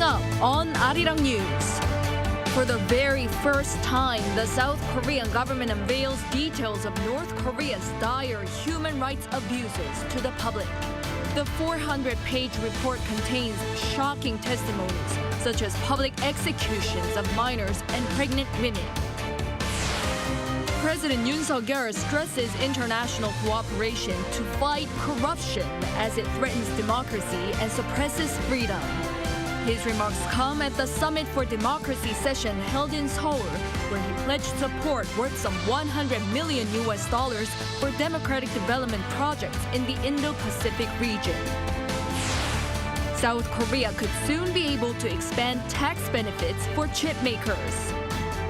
up on Arirang News. For the very first time, the South Korean government unveils details of North Korea's dire human rights abuses to the public. The 400-page report contains shocking testimonies, such as public executions of minors and pregnant women. President Yoon stresses international cooperation to fight corruption as it threatens democracy and suppresses freedom. His remarks come at the Summit for Democracy session held in Seoul, where he pledged support worth some $100 million for democratic development projects in the Indo-Pacific region. South Korea could soon be able to expand tax benefits for chip makers.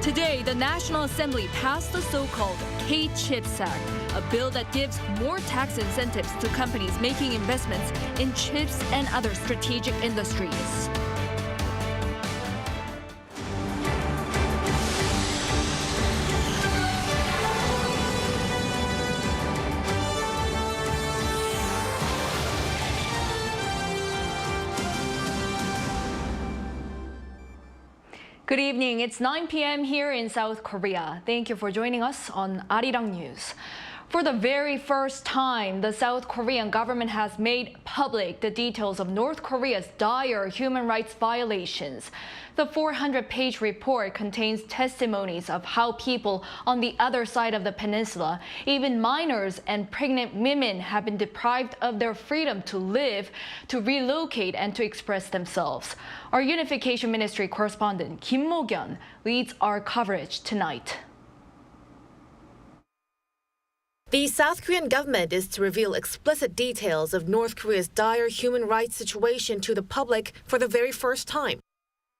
Today, the National Assembly passed the so-called K-Chips Act, a bill that gives more tax incentives to companies making investments in chips and other strategic industries. Good evening. It's 9 p.m. here in South Korea. Thank you for joining us on Arirang News. For the very first time, the South Korean government has made public the details of North Korea's dire human rights violations. The 400-page report contains testimonies of how people on the other side of the peninsula, even minors and pregnant women, have been deprived of their freedom to live, to relocate, and to express themselves. Our Unification Ministry correspondent Kim Mo-gyun leads our coverage tonight. The South Korean government is to reveal explicit details of North Korea's dire human rights situation to the public for the very first time.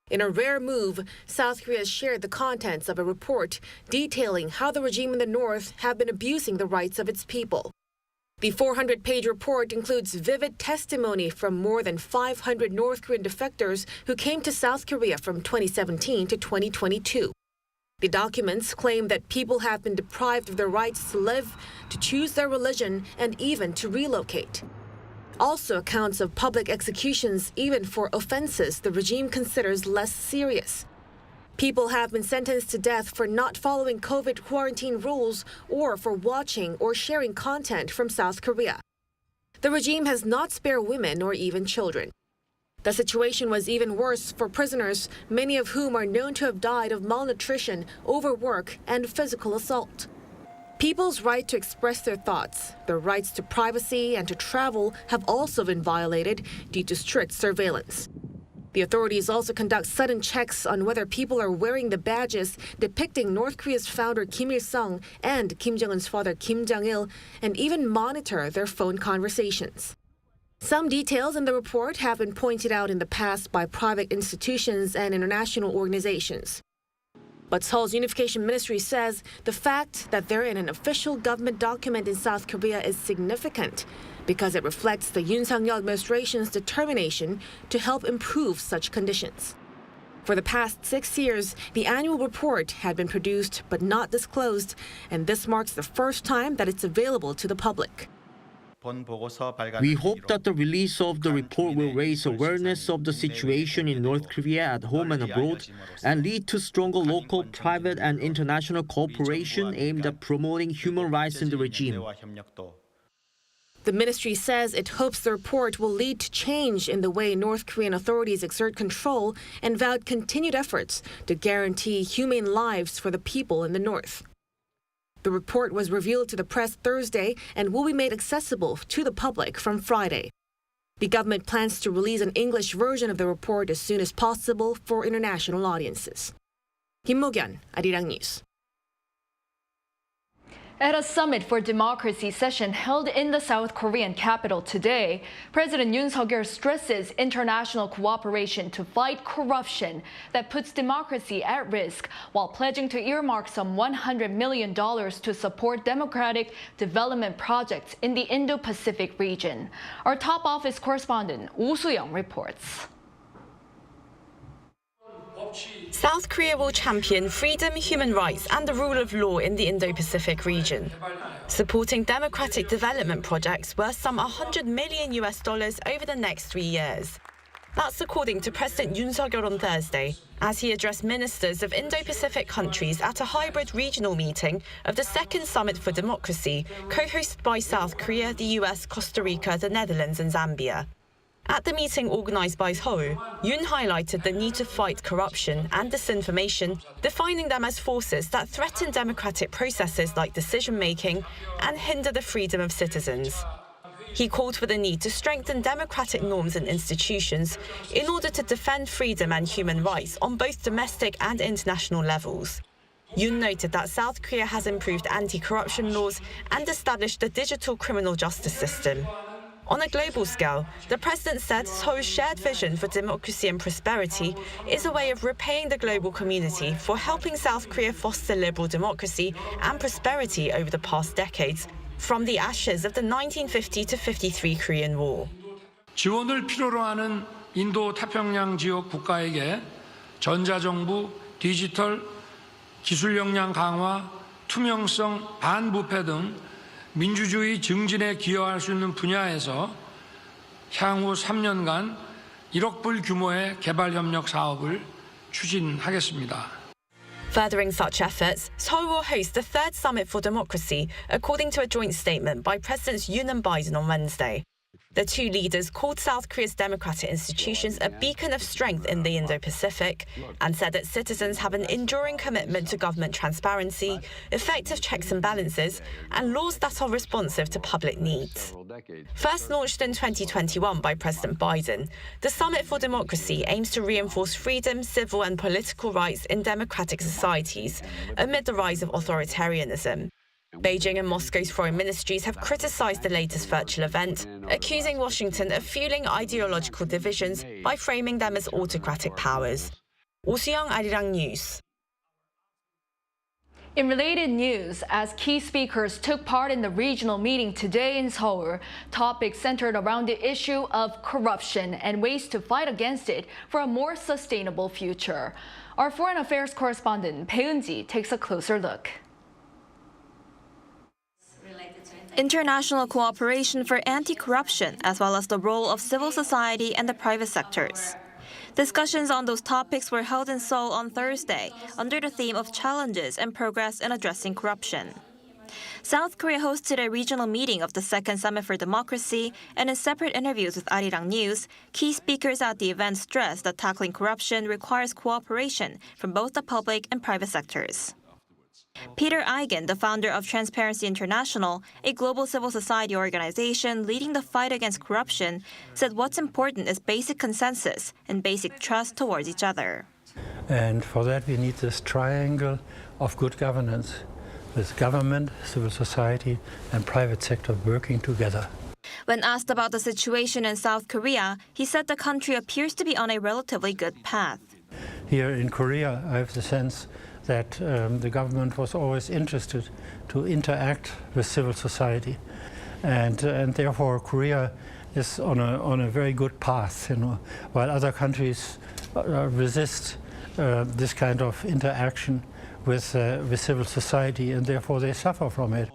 In a rare move, South Korea has shared the contents of a report detailing how the regime in the north have been abusing the rights of its people. The 400-page report includes vivid testimony from more than 500 North Korean defectors who came to South Korea from 2017 to 2022. The documents claim that people have been deprived of their rights to live, to choose their religion, and even to relocate. Also accounts of public executions even for offenses the regime considers less serious. People have been sentenced to death for not following COVID quarantine rules or for watching or sharing content from South Korea. The regime has not spared women or even children. The situation was even worse for prisoners, many of whom are known to have died of malnutrition, overwork, and physical assault. People's right to express their thoughts, their rights to privacy and to travel have also been violated due to strict surveillance. The authorities also conduct sudden checks on whether people are wearing the badges depicting North Korea's founder Kim Il-sung and Kim Jong-un's father Kim Jong-il, and even monitor their phone conversations. Some details in the report have been pointed out in the past by private institutions and international organizations. But Seoul's Unification Ministry says the fact that they're in an official government document in South Korea is significant because it reflects the Yoon Suk-yeol administration's determination to help improve such conditions. For the past 6 years, the annual report had been produced but not disclosed, and this marks the first time that it's available to the public. We hope that the release of the report will raise awareness of the situation in North Korea at home and abroad and lead to stronger local, private, and international cooperation aimed at promoting human rights in the regime. The ministry says it hopes the report will lead to change in the way North Korean authorities exert control and vowed continued efforts to guarantee humane lives for the people in the north. The report was revealed to the press Thursday and will be made accessible to the public from Friday. The government plans to release an English version of the report as soon as possible for international audiences. Kim Mo-gyun, Arirang News. At a Summit for Democracy session held in the South Korean capital today, President Yoon Suk-yeol stresses international cooperation to fight corruption that puts democracy at risk, while pledging to earmark some $100 million to support democratic development projects in the Indo-Pacific region. Our top office correspondent, Oh Soo-young, reports. South Korea will champion freedom, human rights and the rule of law in the Indo-Pacific region, supporting democratic development projects worth some $100 million over the next 3 years. That's according to President Yoon on Thursday, as he addressed ministers of Indo-Pacific countries at a hybrid regional meeting of the Second Summit for Democracy, co-hosted by South Korea, the US, Costa Rica, the Netherlands and Zambia. At the meeting organised by Seoul, Yoon highlighted the need to fight corruption and disinformation, defining them as forces that threaten democratic processes like decision-making and hinder the freedom of citizens. He called for the need to strengthen democratic norms and institutions in order to defend freedom and human rights on both domestic and international levels. Yoon noted that South Korea has improved anti-corruption laws and established a digital criminal justice system. On a global scale, the president said Seoul's shared vision for democracy and prosperity is a way of repaying the global community for helping South Korea foster liberal democracy and prosperity over the past decades, from the ashes of the 1950 to 53 Korean War. 지원을 필요로 하는 인도 태평양 지역 국가에게 전자정부, 디지털, 기술 역량 강화, 투명성, 반부패 등 민주주의 증진에 기여할 수 있는 분야에서 향후 3년간 1억 불 규모의 개발 협력 사업을 추진하겠습니다. Furthering such efforts, Seoul will host the third Summit for Democracy, according to a joint statement by Presidents Yoon and Biden on Wednesday. The two leaders called South Korea's democratic institutions a beacon of strength in the Indo-Pacific and said that citizens have an enduring commitment to government transparency, effective checks and balances, and laws that are responsive to public needs. First launched in 2021 by President Biden, the Summit for Democracy aims to reinforce freedom, civil and political rights in democratic societies amid the rise of authoritarianism. Beijing and Moscow's foreign ministries have criticized the latest virtual event, accusing Washington of fueling ideological divisions by framing them as autocratic powers. Oh Soo-young, Arirang News. In related news, as key speakers took part in the regional meeting today in Seoul, topics centered around the issue of corruption and ways to fight against it for a more sustainable future. Our foreign affairs correspondent Bae-eun-ji takes a closer look. International cooperation for anti-corruption, as well as the role of civil society and the private sectors. Discussions on those topics were held in Seoul on Thursday under the theme of challenges and progress in addressing corruption. South Korea hosted a regional meeting of the Second Summit for Democracy, and in separate interviews with Arirang News, key speakers at the event stressed that tackling corruption requires cooperation from both the public and private sectors. Peter Eigen, the founder of Transparency International, a global civil society organization leading the fight against corruption, said what's important is basic consensus and basic trust towards each other. And for that we need this triangle of good governance, with government, civil society and private sector working together. When asked about the situation in South Korea, he said the country appears to be on a relatively good path. Here in Korea, I have the sense that the government was always interested to interact with civil society, and therefore Korea is on a very good path, while other countries resist this kind of interaction with civil society, and therefore they suffer from it.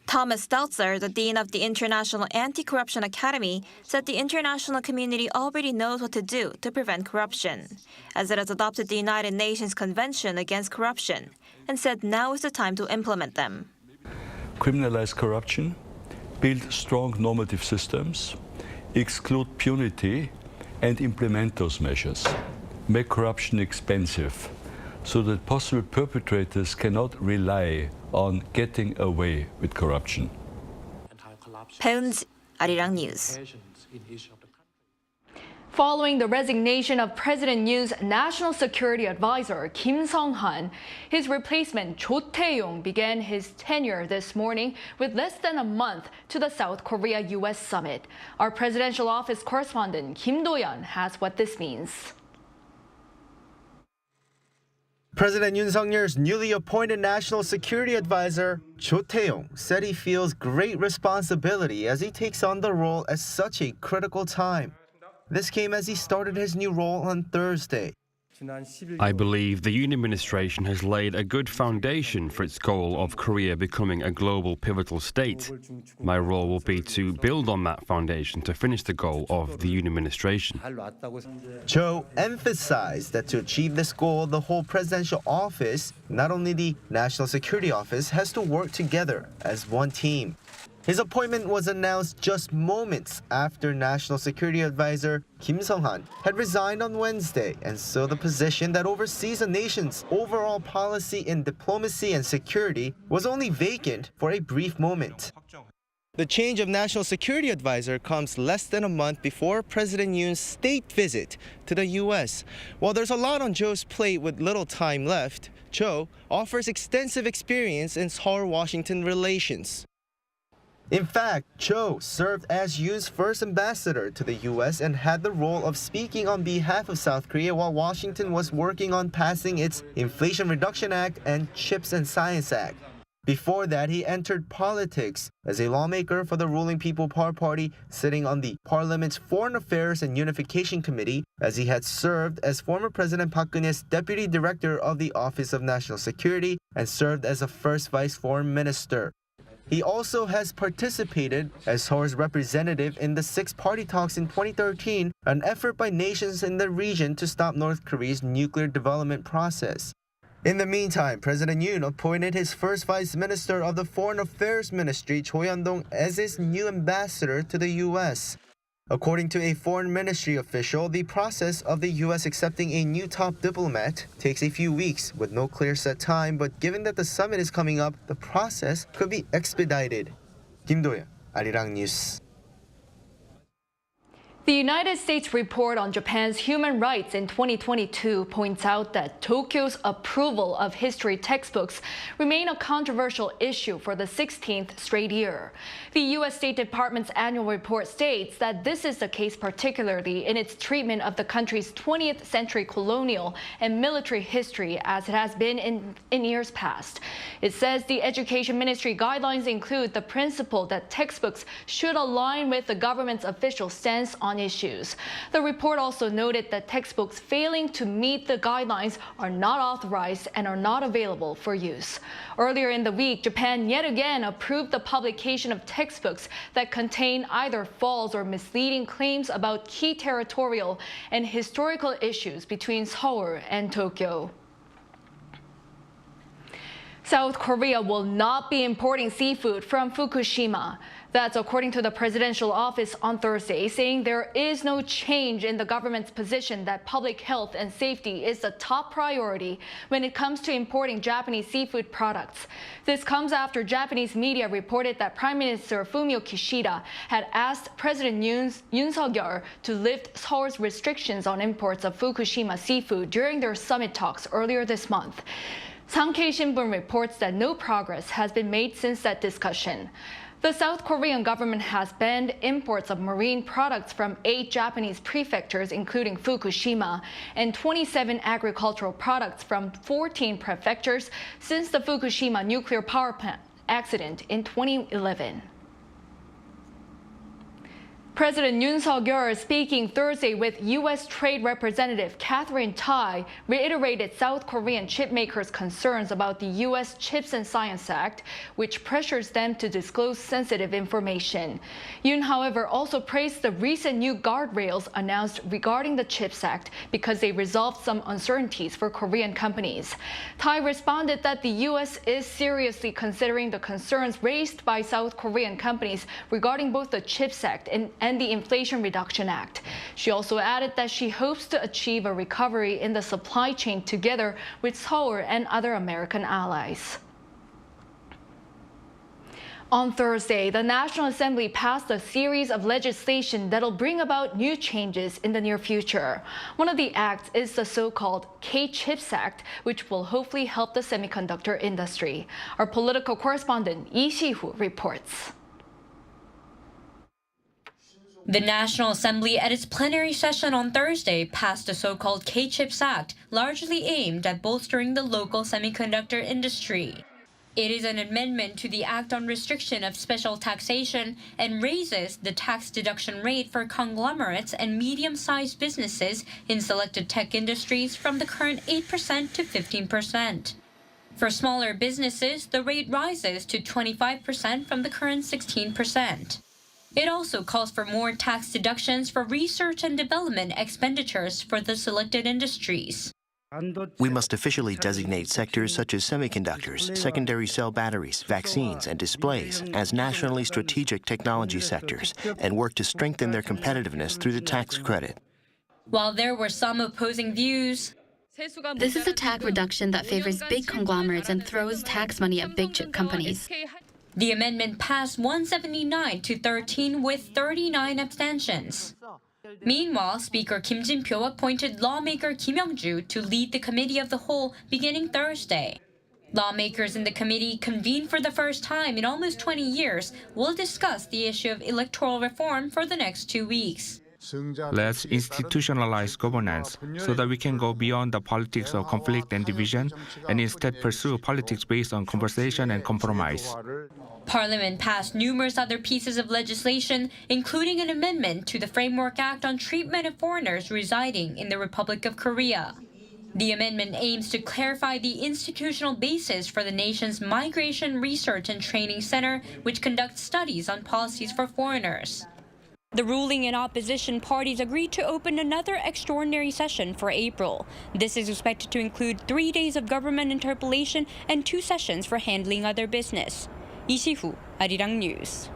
Thomas Stelzer, the dean of the International Anti-Corruption Academy, said the international community already knows what to do to prevent corruption, as it has adopted the United Nations Convention Against Corruption, and said now is the time to implement them. Criminalize corruption, build strong normative systems, exclude impunity, and implement those measures. Make corruption expensive, so that possible perpetrators cannot rely on getting away with corruption. Bae-eun-ji, Arirang News. Following the resignation of President Yoon's National Security Advisor, Kim Sung-han, his replacement, Tae-yong, began his tenure this morning with less than a month to the South Korea-US summit. Our presidential office correspondent, Kim Do-yeon, has what this means. President Yoon Suk-yeol's newly appointed National Security Advisor, Tae-yong, said he feels great responsibility as he takes on the role at such a critical time. This came as he started his new role on Thursday. I believe the Yoon administration has laid a good foundation for its goal of Korea becoming a global pivotal state. My role will be to build on that foundation to finish the goal of the Yoon administration. Cho emphasized that to achieve this goal, the whole presidential office, not only the National Security Office, has to work together as one team. His appointment was announced just moments after National Security Advisor Kim Sung-han had resigned on Wednesday, and so the position that oversees a nation's overall policy in diplomacy and security was only vacant for a brief moment. The change of National Security Advisor comes less than a month before President Yoon's state visit to the U.S. While there's a lot on Cho's plate with little time left, Cho offers extensive experience in Seoul-Washington relations. In fact, Cho served as Yoon's first ambassador to the U.S. and had the role of speaking on behalf of South Korea while Washington was working on passing its Inflation Reduction Act and Chips and Science Act. Before that, he entered politics as a lawmaker for the ruling People Power Party, sitting on the Parliament's Foreign Affairs and Unification Committee, as he had served as former President Park Geun-hye's Deputy Director of the Office of National Security and served as a first Vice Foreign Minister. He also has participated as Seoul's representative in the Six-Party Talks in 2013, an effort by nations in the region to stop North Korea's nuclear development process. In the meantime, President Yoon appointed his first Vice Minister of the Foreign Affairs Ministry, Cho Hyun-dong, as his new ambassador to the U.S. According to a foreign ministry official, the process of the U.S. accepting a new top diplomat takes a few weeks with no clear set time, but given that the summit is coming up, the process could be expedited. Kim Do-yeon, Arirang News. The United States report on Japan's human rights in 2022 points out that Tokyo's approval of history textbooks remain a controversial issue for the 16th straight year. The U.S. State Department's annual report states that this is the case particularly in its treatment of the country's 20th century colonial and military history as it has been in years past. It says the Education Ministry guidelines include the principle that textbooks should align with the government's official stance on issues. The report also noted that textbooks failing to meet the guidelines are not authorized and are not available for use. Earlier in the week, Japan yet again approved the publication of textbooks that contain either false or misleading claims about key territorial and historical issues between Seoul and Tokyo. South Korea will not be importing seafood from Fukushima. That's according to the presidential office on Thursday, saying there is no change in the government's position that public health and safety is the top priority when it comes to importing Japanese seafood products. This comes after Japanese media reported that Prime Minister Fumio Kishida had asked President Yoon Suk-yeol to lift Seoul's restrictions on imports of Fukushima seafood during their summit talks earlier this month. Sankei Shinbun reports that no progress has been made since that discussion. The South Korean government has banned imports of marine products from 8 Japanese prefectures, including Fukushima, and 27 agricultural products from 14 prefectures since the Fukushima nuclear power plant accident in 2011. President Yoon Suk-yeol, speaking Thursday with U.S. Trade Representative Catherine Tai, reiterated South Korean chipmakers' concerns about the U.S. Chips and Science Act, which pressures them to disclose sensitive information. Yoon, however, also praised the recent new guardrails announced regarding the Chips Act because they resolved some uncertainties for Korean companies. Tai responded that the U.S. is seriously considering the concerns raised by South Korean companies regarding both the Chips Act and the Inflation Reduction Act. She also added that she hopes to achieve a recovery in the supply chain together with Seoul and other American allies. On Thursday, the National Assembly passed a series of legislation that'll bring about new changes in the near future. One of the acts is the so-called K-CHIPS Act, which will hopefully help the semiconductor industry. Our political correspondent Lee Si-hoo reports. The National Assembly at its plenary session on Thursday passed the so-called K-CHIPS Act, largely aimed at bolstering the local semiconductor industry. It is an amendment to the Act on Restriction of Special Taxation and raises the tax deduction rate for conglomerates and medium-sized businesses in selected tech industries from the current 8% to 15%. For smaller businesses, the rate rises to 25% from the current 16%. It also calls for more tax deductions for research and development expenditures for the selected industries. We must officially designate sectors such as semiconductors, secondary cell batteries, vaccines, and displays as nationally strategic technology sectors and work to strengthen their competitiveness through the tax credit. While there were some opposing views, this is a tax reduction that favors big conglomerates and throws tax money at big chip companies. The amendment passed 179 to 13 with 39 abstentions. Meanwhile, Speaker Kim Jin-pyo appointed lawmaker Kim Young-ju to lead the Committee of the Whole beginning Thursday. Lawmakers in the committee, convened for the first time in almost 20 years, will discuss the issue of electoral reform for the next 2 weeks. Let's institutionalize governance so that we can go beyond the politics of conflict and division and instead pursue politics based on conversation and compromise. Parliament passed numerous other pieces of legislation, including an amendment to the Framework Act on treatment of foreigners residing in the Republic of Korea. The amendment aims to clarify the institutional basis for the nation's Migration Research and Training Center, which conducts studies on policies for foreigners. The ruling and opposition parties agreed to open another extraordinary session for April. This is expected to include 3 days of government interpellation and 2 sessions for handling other business. Lee Si-hu, Arirang News.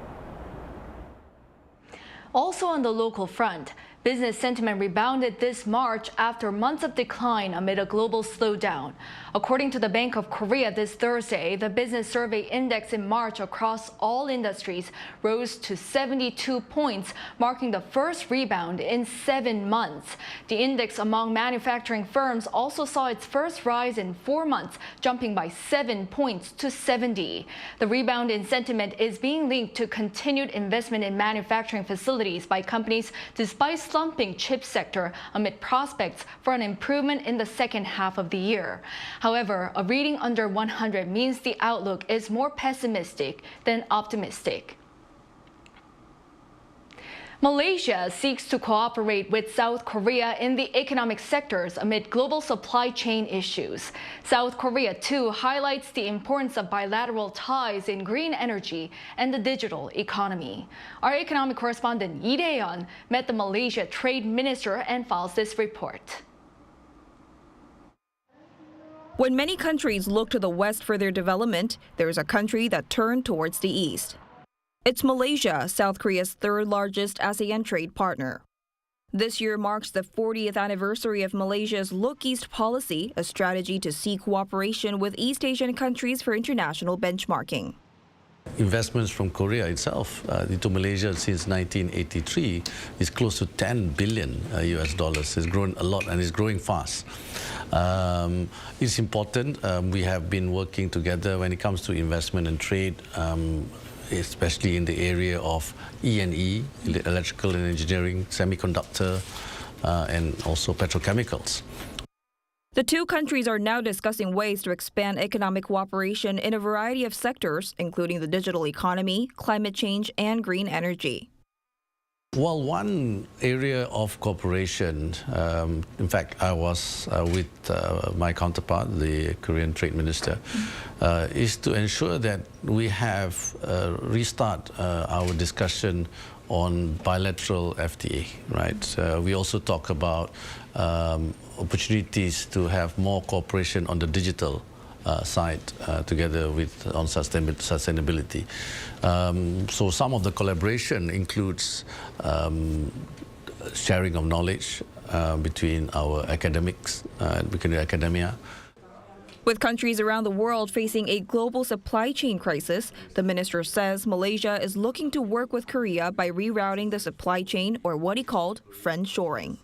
Also on the local front, business sentiment rebounded this March after months of decline amid a global slowdown. According to the Bank of Korea this Thursday, the business survey index in March across all industries rose to 72 points, marking the first rebound in 7 months. The index among manufacturing firms also saw its first rise in 4 months, jumping by 7 points to 70. The rebound in sentiment is being linked to continued investment in manufacturing facilities by companies despite slumping chip sector amid prospects for an improvement in the second half of the year. However, a reading under 100 means the outlook is more pessimistic than optimistic. Malaysia seeks to cooperate with South Korea in the economic sectors amid global supply chain issues. South Korea, too, highlights the importance of bilateral ties in green energy and the digital economy. Our economic correspondent Lee Tae-yong met the Malaysia trade minister and files this report. When many countries look to the West for their development, there is a country that turned towards the East. It's Malaysia, South Korea's third largest ASEAN trade partner. This year marks the 40th anniversary of Malaysia's Look East policy, a strategy to seek cooperation with East Asian countries for international benchmarking. Investments from Korea itself into Malaysia since 1983 is close to $10 billion US dollars. It's grown a lot and it's growing fast. It's important. We have been working together when it comes to investment and trade, especially in the area of E&E, electrical and engineering, semiconductor, and also petrochemicals. The two countries are now discussing ways to expand economic cooperation in a variety of sectors, including the digital economy, climate change, and green energy. Well, one area of cooperation, in fact, I was with my counterpart, the Korean trade minister, is to ensure that we have restart our discussion on bilateral FTA, right? We also talk about opportunities to have more cooperation on the digital side together with on sustainability. So some of the collaboration includes sharing of knowledge between our academics, between academia. With countries around the world facing a global supply chain crisis, the minister says Malaysia is looking to work with Korea by rerouting the supply chain, or what he called friend-shoring.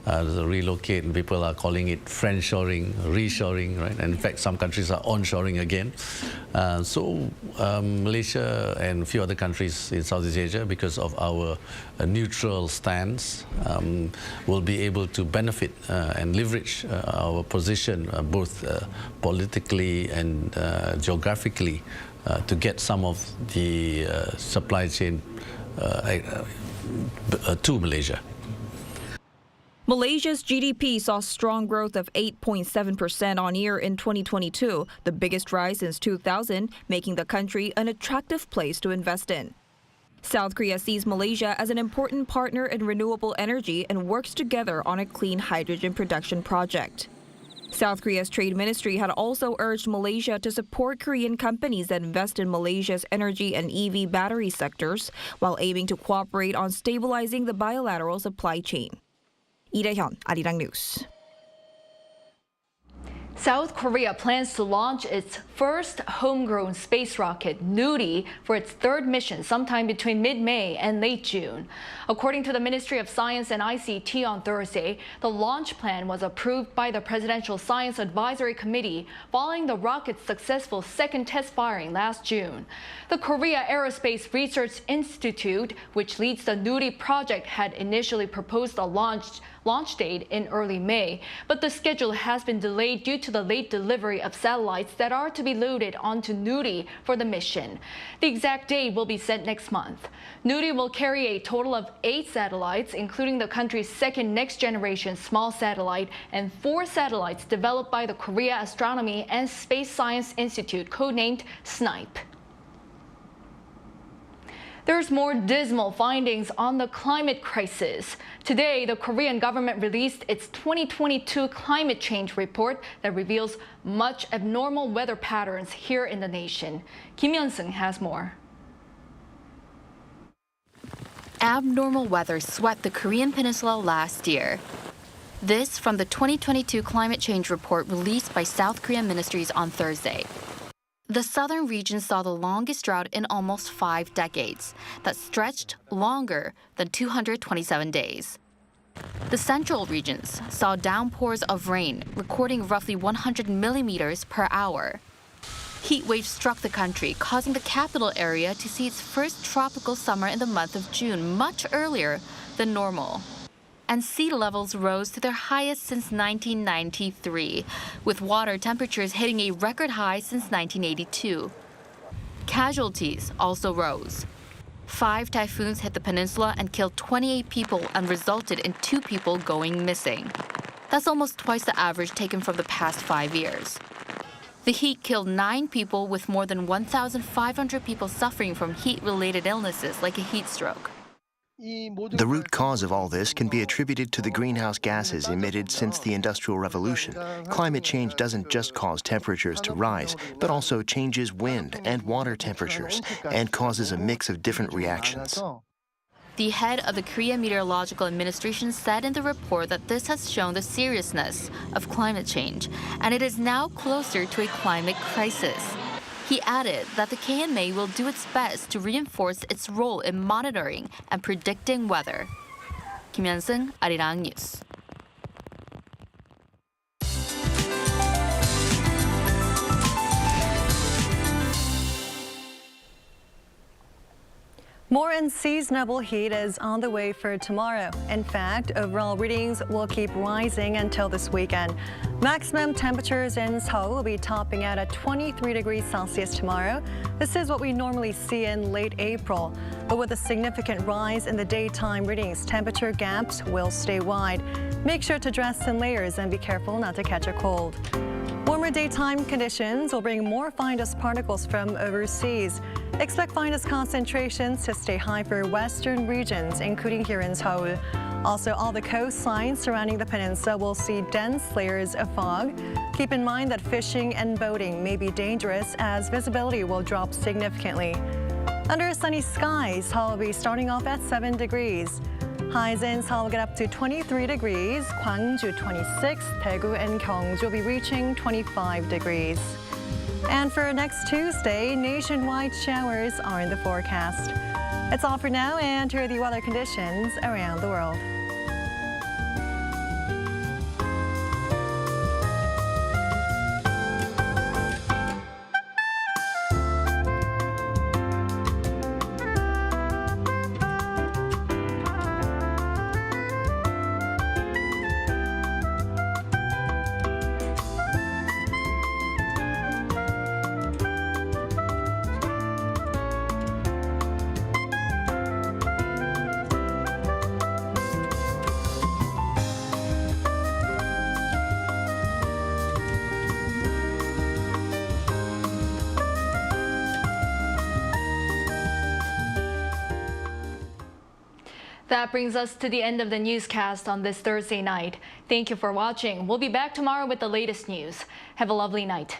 relocate, and people are calling it friendshoring, reshoring, right? And in fact, some countries are onshoring again. So Malaysia and a few other countries in Southeast Asia, because of our neutral stance, will be able to benefit and leverage our position both politically and geographically to get some of the supply chain to Malaysia. Malaysia's GDP saw strong growth of 8.7% on year in 2022, the biggest rise since 2000, making the country an attractive place to invest in. South Korea sees Malaysia as an important partner in renewable energy and works together on a clean hydrogen production project. South Korea's trade ministry had also urged Malaysia to support Korean companies that invest in Malaysia's energy and EV battery sectors, while aiming to cooperate on stabilizing the bilateral supply chain. Lee Dae-hyun, Arirang News. South Korea plans to launch its first homegrown space rocket, Nuri, for its third mission sometime between mid-May and late June. According to the Ministry of Science and ICT on Thursday, the launch plan was approved by the Presidential Science Advisory Committee following the rocket's successful second test firing last June. The Korea Aerospace Research Institute, which leads the Nuri project, had initially proposed a launch date in early May, but the schedule has been delayed due to the late delivery of satellites that are to be loaded onto Nuri for the mission. The exact date will be set next month. Nuri will carry a total of 8 satellites, including the country's second next-generation small satellite and 4 satellites developed by the Korea Astronomy and Space Science Institute, codenamed SNIPE. There's more dismal findings on the climate crisis. Today, the Korean government released its 2022 climate change report that reveals much abnormal weather patterns here in the nation. Kim Hyun-sung has more. Abnormal weather swept the Korean peninsula last year. This from the 2022 climate change report released by South Korean ministries on Thursday. The southern region saw the longest drought in almost 5 decades that stretched longer than 227 days. The central regions saw downpours of rain, recording roughly 100 millimeters per hour. Heat waves struck the country, causing the capital area to see its first tropical summer in the month of June, much earlier than normal. And sea levels rose to their highest since 1993, with water temperatures hitting a record high since 1982. Casualties also rose. 5 typhoons hit the peninsula and killed 28 people and resulted in 2 people going missing. That's almost twice the average taken from the past 5 years. The heat killed 9 people, with more than 1,500 people suffering from heat-related illnesses like a heat stroke. The root cause of all this can be attributed to the greenhouse gases emitted since the Industrial Revolution. Climate change doesn't just cause temperatures to rise, but also changes wind and water temperatures and causes a mix of different reactions. The head of the Korea Meteorological Administration said in the report that this has shown the seriousness of climate change, and it is now closer to a climate crisis. He added that the KMA will do its best to reinforce its role in monitoring and predicting weather. Kim Hyun-sung, Arirang News. More unseasonable heat is on the way for tomorrow. In fact, overall readings will keep rising until this weekend. Maximum temperatures in Seoul will be topping out at 23 degrees Celsius tomorrow. This is what we normally see in late April. But with a significant rise in the daytime readings, temperature gaps will stay wide. Make sure to dress in layers and be careful not to catch a cold. Warmer daytime conditions will bring more fine dust particles from overseas. Expect fine dust concentrations to stay high for western regions, including here in Seoul. Also, all the coastlines surrounding the peninsula will see dense layers of fog. Keep in mind that fishing and boating may be dangerous as visibility will drop significantly. Under sunny skies, Seoul will be starting off at 7 degrees. Highs in Seoul will get up to 23 degrees, Gwangju 26, Daegu and Gyeongju will be reaching 25 degrees. And for next Tuesday, nationwide showers are in the forecast. It's all for now, and here are the weather conditions around the world. That brings us to the end of the newscast on this Thursday night. Thank you for watching. We'll be back tomorrow with the latest news. Have a lovely night.